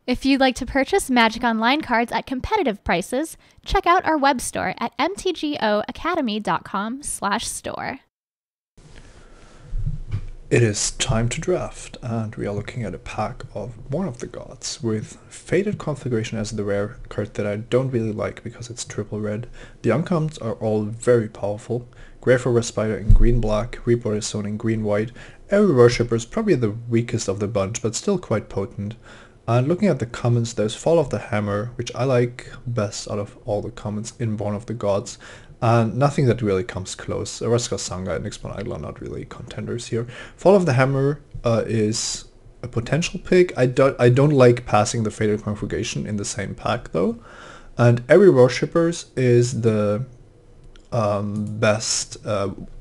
If you'd like to purchase Magic Online cards at competitive prices, check out our web store at mtgoacademy.com/store. It is time to draft, and we are looking at a pack of Born of the Gods with Fated Conflagration as the rare card that I don't really like because it's triple red. The uncommons are all very powerful. Grave Spider in green-black, Reaper Zone in green-white. Every Worshipper is probably the weakest of the bunch, but still quite potent. And looking at the commons, there's Fall of the Hammer, which I like best out of all the commons in Born of the Gods. And nothing that really comes close. Araska Sanga and Nyxblood Eidolon are not really contenders here. Fall of the Hammer is a potential pick. I don't like passing the Fated Conflagration in the same pack though. And Every Worshippers is the best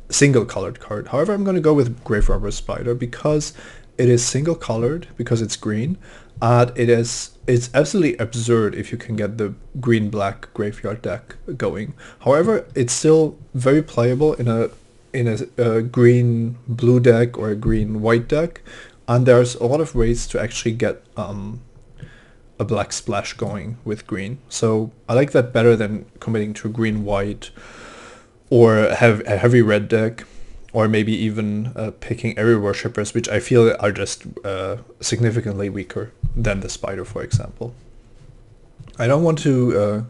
single colored card. However, I'm going to go with Grave Robber Spider because it is single colored, because it's green, and it's absolutely absurd if you can get the green-black graveyard deck going. However, it's still very playable in a green-blue deck or a green-white deck, and there's a lot of ways to actually get a black splash going with green. So I like that better than committing to green-white or a heavy red deck, or maybe even picking Every Worshippers, which I feel are just significantly weaker than the Spider, for example. I don't want to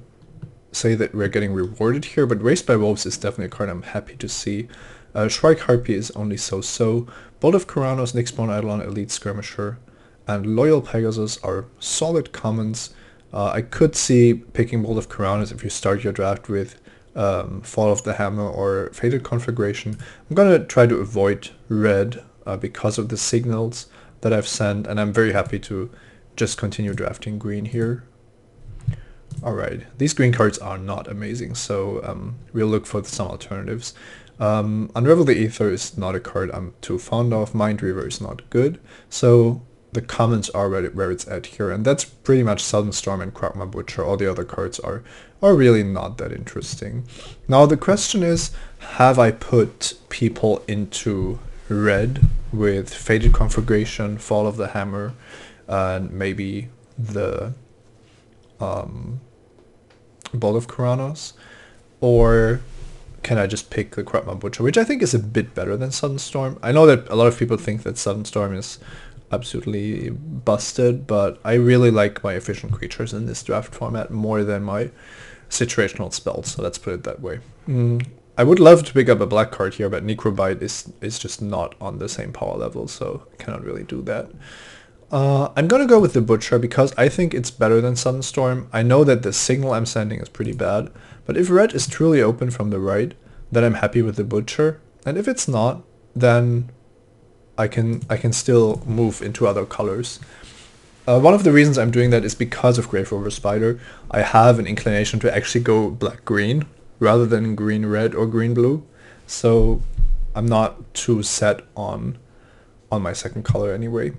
say that we're getting rewarded here, but Raised by Wolves is definitely a card I'm happy to see. Shrike Harpy is only so-so. Bolt of Keranos, Nyxblood Eidolon, Elite Skirmisher, and Loyal Pegasus are solid commons. I could see picking Bolt of Keranos if you start your draft with Fall of the Hammer or Fated Conflagration. I'm gonna try to avoid red because of the signals that I've sent, and I'm very happy to just continue drafting green here. Alright, these green cards are not amazing, so we'll look for some alternatives. Unravel the Aether is not a card I'm too fond of. Mindreaver is not good, so the commons are where it's at here, and that's pretty much Sudden Storm and Kragma Butcher. All the other cards are really not that interesting. Now the question is, have I put people into red with Fated Conflagration, Fall of the Hammer, and maybe the Bolt of Keranos? Or can I just pick the Kragma Butcher, which I think is a bit better than Sudden Storm? I know that a lot of people think that Sudden Storm is absolutely busted, but I really like my efficient creatures in this draft format more than my situational spells, so let's put it that way. I would love to pick up a black card here, but Necrobite is just not on the same power level, so I cannot really do that. I'm gonna go with the Butcher because I think it's better than Sudden Storm. I know that the signal I'm sending is pretty bad, but if red is truly open from the right, then I'm happy with the Butcher, and if it's not, then I can still move into other colors. One of the reasons I'm doing that is because of Grave Robber Spider. I have an inclination to actually go black-green rather than green-red or green-blue, so I'm not too set on my second color anyway.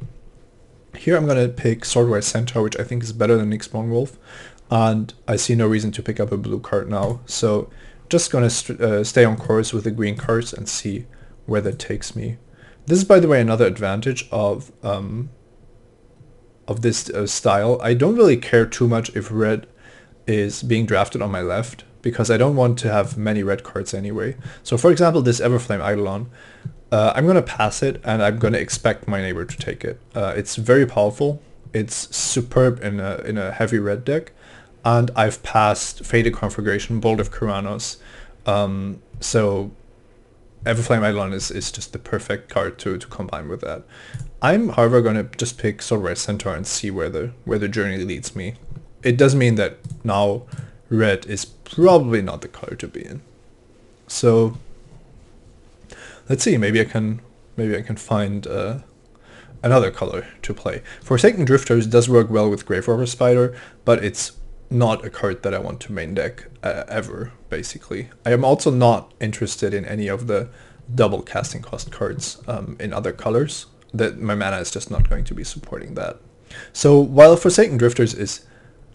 Here I'm gonna pick Swordwise Centaur, which I think is better than Nyxblood Wolf, and I see no reason to pick up a blue card now, so just gonna stay on course with the green cards and see where that takes me. This is, by the way, another advantage of this style. I don't really care too much if red is being drafted on my left, because I don't want to have many red cards anyway. So for example, this Everflame Eidolon, I'm going to pass it, and I'm going to expect my neighbor to take it. It's very powerful. It's superb in a heavy red deck, and I've passed Fated Conflagration, Bolt of Keranos, so Everflame Eidolon is just the perfect card to combine with that. I'm, however, going to just pick Swordwise Centaur and see where the journey leads me. It does mean that now red is probably not the color to be in. So let's see. Maybe I can find another color to play. Forsaken Drifters does work well with Grave Robber Spider, but it's not a card that I want to main deck ever, basically. I am also not interested in any of the double casting cost cards in other colors. That my mana is just not going to be supporting that. So while Forsaken Drifters is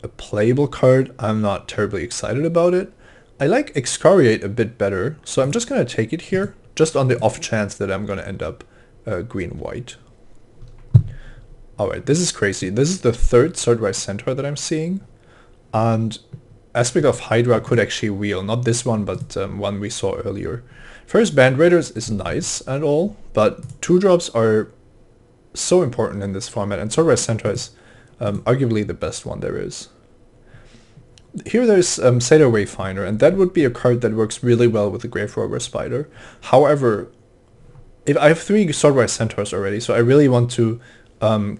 a playable card, I'm not terribly excited about it. I like Excoriate a bit better, so I'm just going to take it here, just on the off chance that I'm going to end up green-white. Alright, this is crazy. This is the third Swordwise Centaur that I'm seeing. And Aspect of Hydra could actually wheel. Not this one, but one we saw earlier. First, Band Raiders is nice and all, but 2-drops are so important in this format, and Swordwise Centaur is arguably the best one there is. Here there's Sailor Wayfinder, and that would be a card that works really well with the Grave Robber Spider. However, if I have 3 Swordwise Centaurs already, so I really want to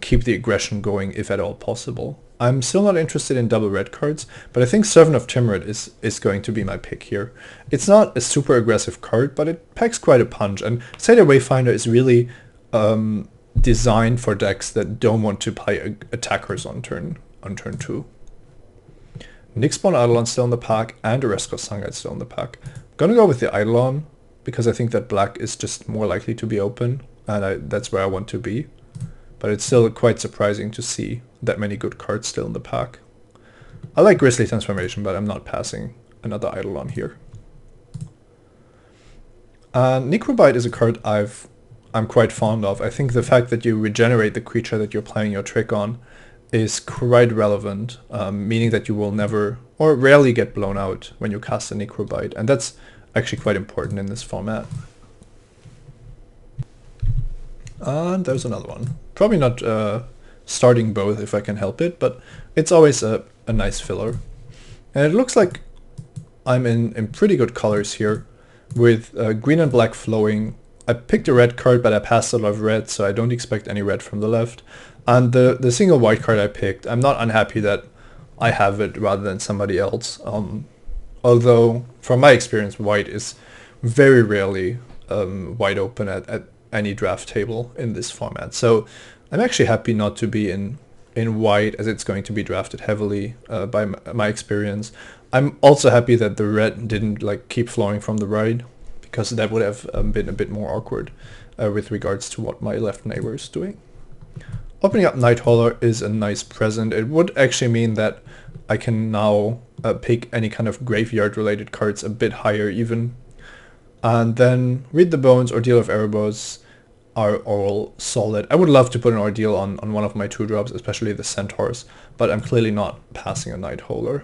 keep the aggression going if at all possible. I'm still not interested in double red cards, but I think Servant of Timurid is going to be my pick here. It's not a super aggressive card, but it packs quite a punch, and Sailor Wayfinder is really designed for decks that don't want to play attackers on turn 2. Nyxborn Eidolon still in the pack, and Oresco Sunguide still in the pack. I'm gonna go with the Eidolon, because I think that black is just more likely to be open, and that's where I want to be. But it's still quite surprising to see that many good cards still in the pack. I like Grisly Transformation, but I'm not passing another Eidolon here. Necrobite is a card I'm quite fond of. I think the fact that you regenerate the creature that you're playing your trick on is quite relevant, meaning that you will never or rarely get blown out when you cast a Necrobite, and that's actually quite important in this format. And there's another one. Probably not starting both if I can help it, but it's always a nice filler. And it looks like I'm in pretty good colors here, with green and black flowing. I picked a red card, but I passed a lot of red, so I don't expect any red from the left. And the single white card I picked, I'm not unhappy that I have it rather than somebody else. Although, from my experience, white is very rarely wide open at any draft table in this format. So I'm actually happy not to be in white, as it's going to be drafted heavily by my experience. I'm also happy that the red didn't keep flowing from the right, because that would have been a bit more awkward with regards to what my left neighbor is doing. Opening up Nighthauler is a nice present. It would actually mean that I can now pick any kind of graveyard related cards a bit higher even. And then Read the Bones, Ordeal of Erebos are all solid. I would love to put an Ordeal on one of my 2-drops, especially the Centaurs, but I'm clearly not passing a Nighthauler.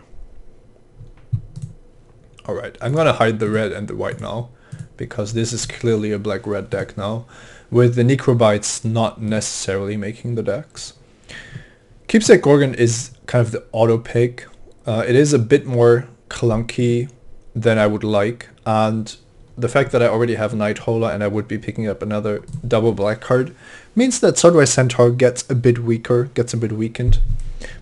Alright, I'm gonna hide the red and the white now, because this is clearly a black-red deck now, with the Necrobites not necessarily making the decks. Keepsake Gorgon is kind of the auto pick. It is a bit more clunky than I would like, and the fact that I already have Nighthauler and I would be picking up another double black card means that Swordwise Centaur gets a bit weaker, gets a bit weakened.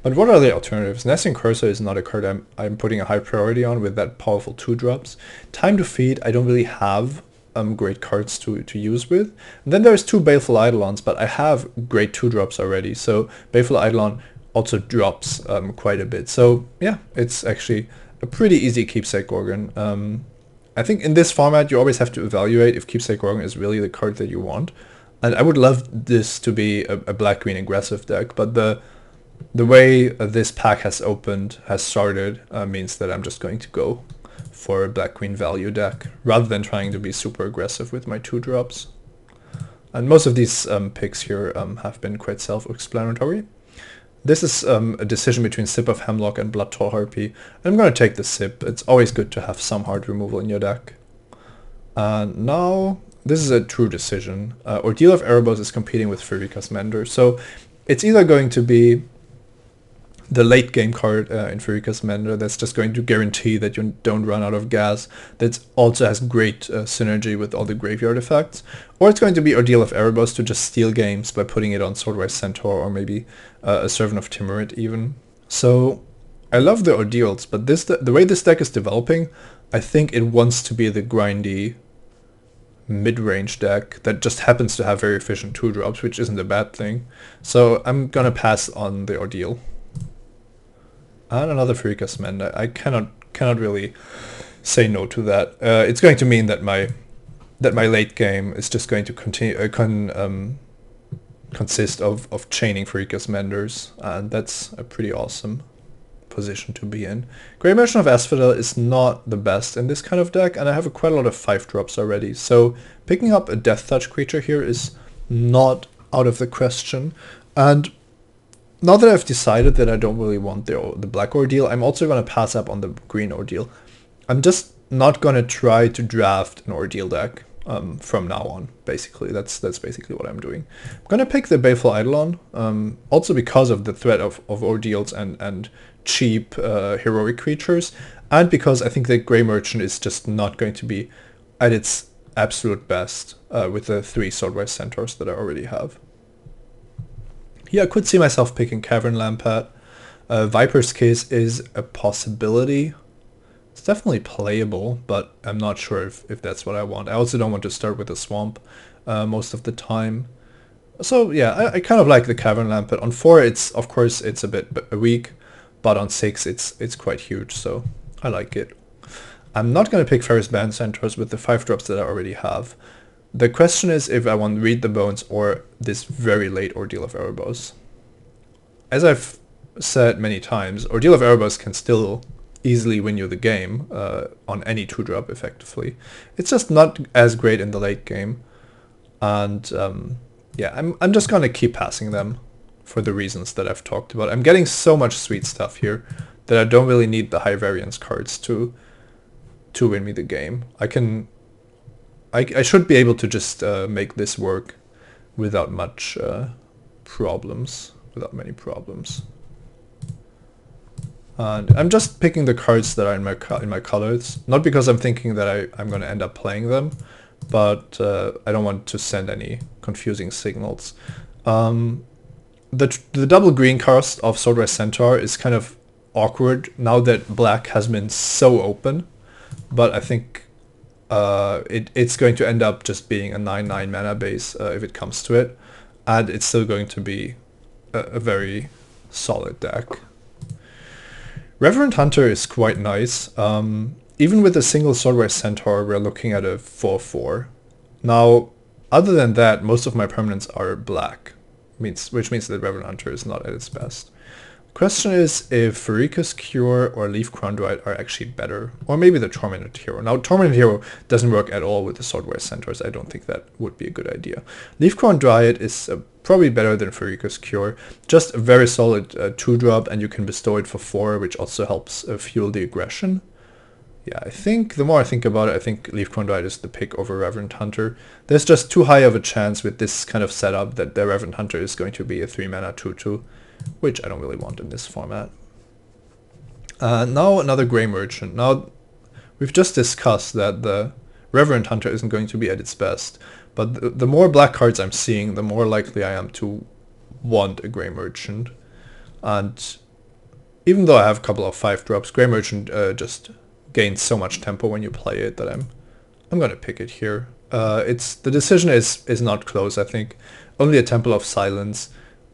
But what are the alternatives? Gnasting Cursor is not a card I'm putting a high priority on with that powerful 2-drops. Time to Feed, I don't really have great cards to use with. And then there's 2 Baleful Eidolons, but I have great 2-drops already, so Baleful Eidolon also drops quite a bit. So yeah, it's actually a pretty easy Keepsake Gorgon. I think in this format you always have to evaluate if Keepsake Gorgon is really the card that you want. And I would love this to be a black-green aggressive deck, but the way this pack has started means that I'm just going to go for a black-green value deck, rather than trying to be super aggressive with my 2-drops. And most of these picks here have been quite self-explanatory. This is a decision between Sip of Hemlock and Blood Tall Harpy. I'm going to take the Sip. It's always good to have some hard removal in your deck. And now, this is a true decision. Ordeal of Erebos is competing with Pharika's Mender. So it's either going to be the late game card in Pharika's Mender that's just going to guarantee that you don't run out of gas, that also has great synergy with all the graveyard effects, or it's going to be Ordeal of Erebos to just steal games by putting it on Swordwise Centaur or maybe a Servant of Timurid even. So I love the Ordeals, but the way this deck is developing, I think it wants to be the grindy mid-range deck that just happens to have very efficient 2-drops, which isn't a bad thing. So I'm gonna pass on the Ordeal. And another Pharika's Mender. I cannot really say no to that. It's going to mean that my late game is just going to continue consist of chaining Pharika's Menders, and that's a pretty awesome position to be in. Grey Merchant of Asphodel is not the best in this kind of deck, and I have quite a lot of 5-drops already, so picking up a Death Touch creature here is not out of the question. And now that I've decided that I don't really want the black ordeal, I'm also going to pass up on the green ordeal. I'm just not going to try to draft an ordeal deck from now on, basically. That's basically what I'm doing. I'm going to pick the Baleful Eidolon, also because of the threat of ordeals and cheap heroic creatures, and because I think that Grey Merchant is just not going to be at its absolute best with the 3 Swordwise Centaurs that I already have. Here I could see myself picking Cavern Lampad. Viper's Kiss is a possibility. It's definitely playable, but I'm not sure if that's what I want. I also don't want to start with a Swamp most of the time. So yeah, I kind of like the Cavern Lampad. On 4, of course it's a bit weak, but on 6 it's quite huge, so I like it. I'm not going to pick Ferrous Band Centaurs with the 5 drops that I already have. The question is if I want Read the Bones or this very late Ordeal of Erebos. As I've said many times, Ordeal of Erebos can still easily win you the game on any 2-drop effectively. It's just not as great in the late game. And yeah, I'm just going to keep passing them for the reasons that I've talked about. I'm getting so much sweet stuff here that I don't really need the high variance cards to win me the game. I should be able to just make this work without much problems, without many problems. And I'm just picking the cards that are in my colors, not because I'm thinking that I'm going to end up playing them, but I don't want to send any confusing signals. The double green cast of Swordwise Centaur is kind of awkward now that black has been so open, but I think it's going to end up just being a 9/9 mana base if it comes to it, and it's still going to be a very solid deck. Reverend Hunter is quite nice. Even with a single Swordwise Centaur, we're looking at a 4/4. Now, other than that, most of my permanents are black, which means that Reverend Hunter is not at its best. Question is if Pharika's Cure or Leaf Crown Dryad are actually better, or maybe the Tormented Hero. Now, Tormented Hero doesn't work at all with the Swordwise Centaurs. I don't think that would be a good idea. Leaf Crown Dryad is probably better than Pharika's Cure. Just a very solid 2-drop, and you can bestow it for 4, which also helps fuel the aggression. Yeah, I think the more I think about it, I think Leaf Crown Dryad is the pick over Reverend Hunter. There's just too high of a chance with this kind of setup that the Reverend Hunter is going to be a 3-mana 2/2. Which I don't really want in this format. Now another Grey Merchant. Now, we've just discussed that the Reverend Hunter isn't going to be at its best, but the more black cards I'm seeing, the more likely I am to want a Grey Merchant. And even though I have a couple of 5-drops, Grey Merchant just gains so much tempo when you play it that I'm going to pick it here. The decision is not close, I think. Only a Temple of Silence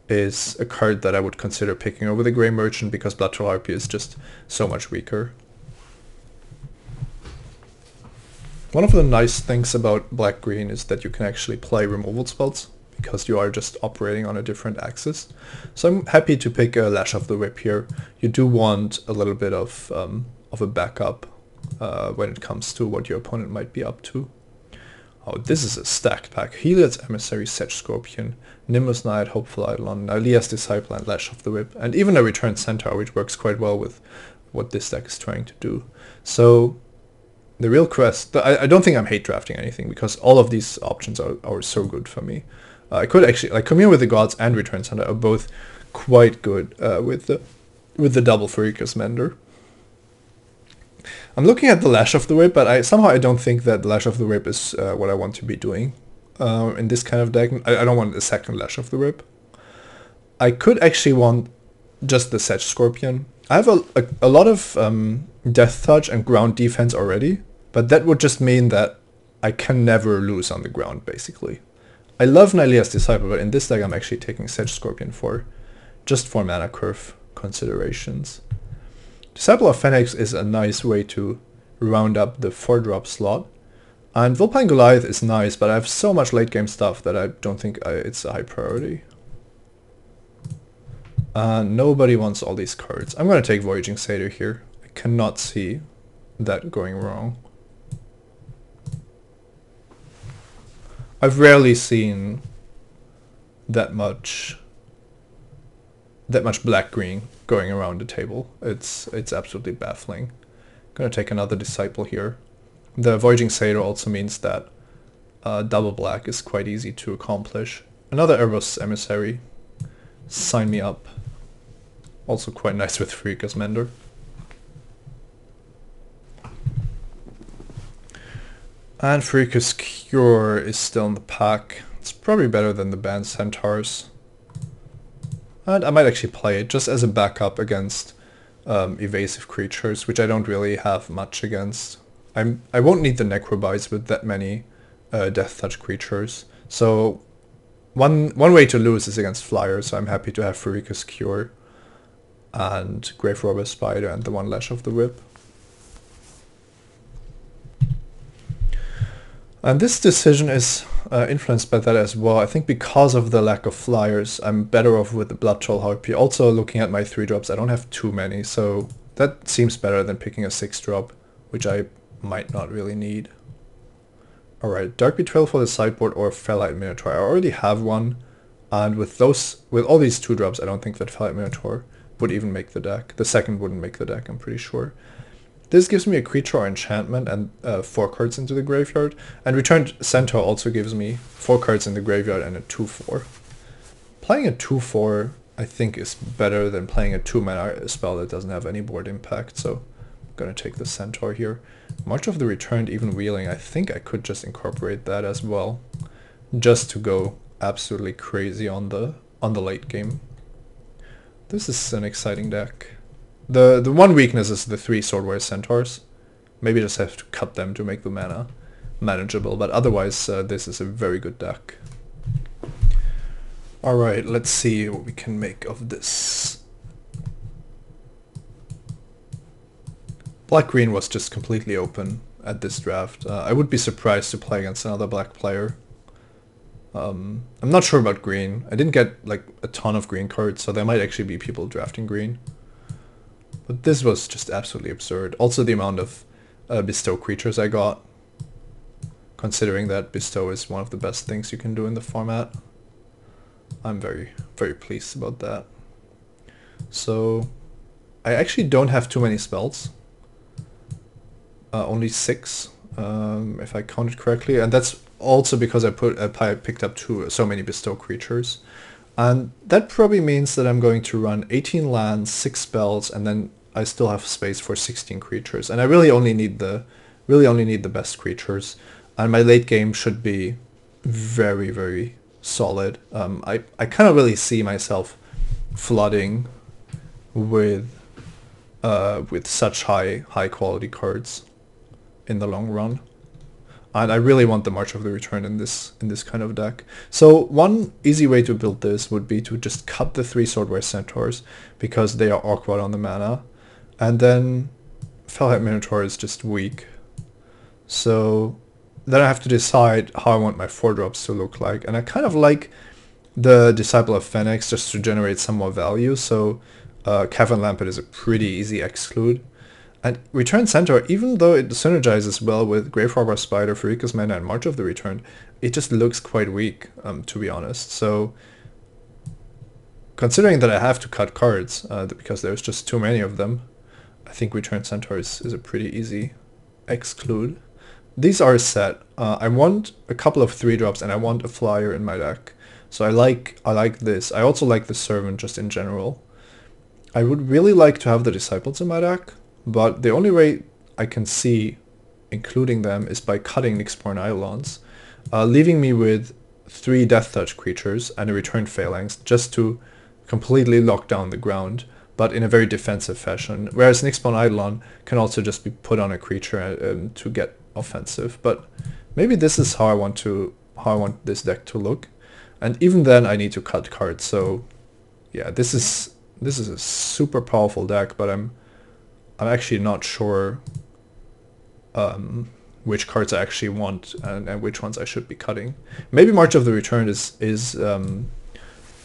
is a card that I would consider picking over the Grey Merchant because Bloodtroll Harpy is just so much weaker. One of the nice things about black-green is that you can actually play removal spells because you are just operating on a different axis. So I'm happy to pick a Lash of the Whip here. You do want a little bit of a backup when it comes to what your opponent might be up to. Oh, this is a stacked pack. Heliod's Emissary, Sedge Scorpion, Nimbus Knight, Hopeful Eidolon, Nylea's Disciple, and Lash of the Whip, and even a Returned Centaur, which works quite well with what this deck is trying to do. So the real quest, I don't think I'm hate drafting anything because all of these options are so good for me. I could actually, like, Commune with the Gods and Returned Centaur are both quite good with the double Pharika's Mender. I'm looking at the Lash of the Whip, but somehow I don't think that the Lash of the Whip is what I want to be doing in this kind of deck. I don't want a second Lash of the Whip. I could actually want just the Sedge Scorpion. I have a lot of Death Touch and ground defense already, but that would just mean that I can never lose on the ground, basically. I love Nylea's Disciple, but in this deck I'm actually taking Sedge Scorpion just for mana curve considerations. Disciple of Phoenix is a nice way to round up the 4-drop slot. And Vulpine Goliath is nice, but I have so much late game stuff that I don't think it's a high priority. Nobody wants all these cards. I'm going to take Voyaging Satyr here. I cannot see that going wrong. I've rarely seen that much that much black-green going around the table. It's absolutely baffling. Gonna take another Disciple here. The Voyaging Satyr also means that double black is quite easy to accomplish. Another Erebos Emissary. Sign me up. Also quite nice with Pharika's Mender. And Pharika's Cure is still in the pack. It's probably better than the banned Centaurs. And I might actually play it just as a backup against evasive creatures, which I don't really have much against. I won't need the Necrobites with that many Death Touch creatures. So one way to lose is against flyers, so I'm happy to have Pharika's Cure and Grave Robber Spider and the one Lash of the Whip. And this decision is influenced by that as well. I think because of the lack of flyers, I'm better off with the Blood Troll Harpy. Also, looking at my 3-drops, I don't have too many, so that seems better than picking a 6-drop, which I might not really need. Alright, Dark Betrayal for the sideboard or Fellite Minotaur. I already have one, and with all these 2-drops, I don't think that Fellite Minotaur would even make the deck. The second wouldn't make the deck, I'm pretty sure. This gives me a creature or enchantment and 4 cards into the graveyard. And Returned Centaur also gives me 4 cards in the graveyard and a 2/4. Playing a 2/4 I think is better than playing a 2-mana spell that doesn't have any board impact. So I'm going to take the Centaur here. March of the Returned, even Wheeling, I think I could just incorporate that as well. Just to go absolutely crazy on the late game. This is an exciting deck. The one weakness is the 3 Swordware Centaurs. Maybe just have to cut them to make the mana manageable, but otherwise this is a very good deck. Alright, let's see what we can make of this. Black-green was just completely open at this draft. I would be surprised to play against another black player. I'm not sure about green. I didn't get like a ton of green cards, so there might actually be people drafting green. But this was just absolutely absurd. Also the amount of Bestow creatures I got, considering that Bestow is one of the best things you can do in the format. I'm very, very pleased about that. So I actually don't have too many spells. Only 6, if I counted correctly, and that's also because I picked up so many Bestow creatures. And that probably means that I'm going to run 18 lands, 6 spells, and then I still have space for 16 creatures. And I really only need the best creatures. And my late game should be very, very solid. I cannot really see myself flooding with such high quality cards in the long run. And I really want the March of the Return in this kind of deck. So one easy way to build this would be to just cut the 3 Swordware Centaurs because they are awkward on the mana. And then Fellite Minotaur is just weak. So then I have to decide how I want my 4-drops to look like. And I kind of like the Disciple of Phoenix just to generate some more value. So Cavern Lampet is a pretty easy exclude. And Returned Centaur, even though it synergizes well with Grave Robber Spider, Pharika's Mender, and March of the Returned, it just looks quite weak, to be honest. So, considering that I have to cut cards, because there's just too many of them, I think Returned Centaur is a pretty easy exclude. These are set. I want a couple of 3-drops, and I want a flyer in my deck. So I like this. I also like the Servant just in general. I would really like to have the Disciples in my deck. But the only way I can see including them is by cutting Nyxborn Eidolons, leaving me with 3 Death Touch creatures and a Returned Phalanx just to completely lock down the ground, but in a very defensive fashion. Whereas Nyxborn Eidolon can also just be put on a creature to get offensive. But maybe this is how I want this deck to look, and even then I need to cut cards. So yeah, this is a super powerful deck, but I'm actually not sure which cards I actually want and which ones I should be cutting. Maybe March of the Return is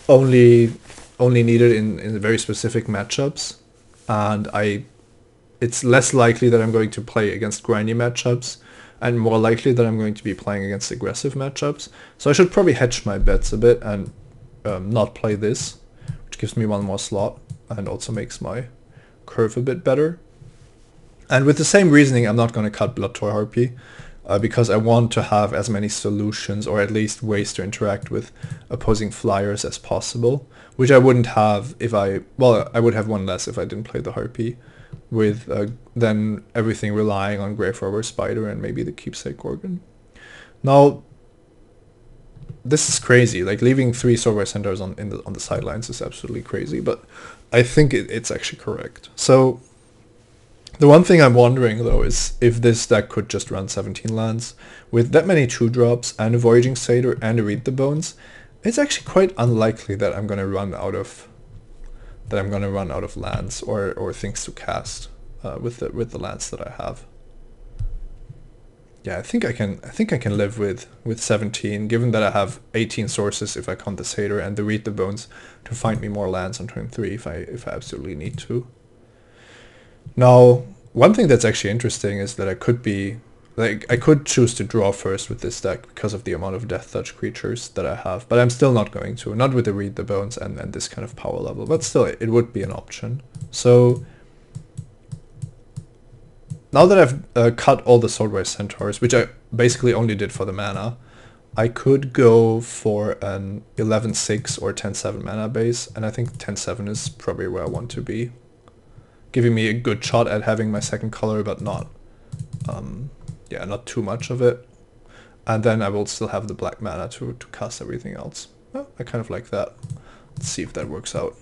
only needed in very specific matchups, and it's less likely that I'm going to play against grindy matchups, and more likely that I'm going to be playing against aggressive matchups. So I should probably hedge my bets a bit and not play this, which which gives me one more slot and also makes my curve a bit better. And with the same reasoning, I'm not going to cut Bloodtor Harpy because I want to have as many solutions or at least ways to interact with opposing flyers as possible, which I wouldn't have if I would have one less if I didn't play the Harpy, with then everything relying on Grave Robber Spider and maybe the Keepsake Gorgon. Now, this is crazy. Like, leaving 3 Swordwise Centaurs on the sidelines is absolutely crazy, but I think it's actually correct. So the one thing I'm wondering though is if this deck could just run 17 lands with that many 2-drops and a Voyaging Satyr and a Read the Bones. It's actually quite unlikely that I'm gonna run out of lands or things to cast with the lands that I have. Yeah, I think I can live with 17, given that I have 18 sources if I count the Satyr and the Read the Bones to find me more lands on turn 3 if I absolutely need to. Now, one thing that's actually interesting is that I could choose to draw first with this deck because of the amount of Death Touch creatures that I have, but I'm still not going to, not with the Read the Bones and this kind of power level, but still it would be an option. So now that I've cut all the Swordwise Centaurs, which I basically only did for the mana, I could go for an 11-6 or 10-7 mana base, and I think 10-7 is probably where I want to be, giving me a good shot at having my second color, but not too much of it. And then I will still have the black mana to cast everything else. Well, I kind of like that. Let's see if that works out.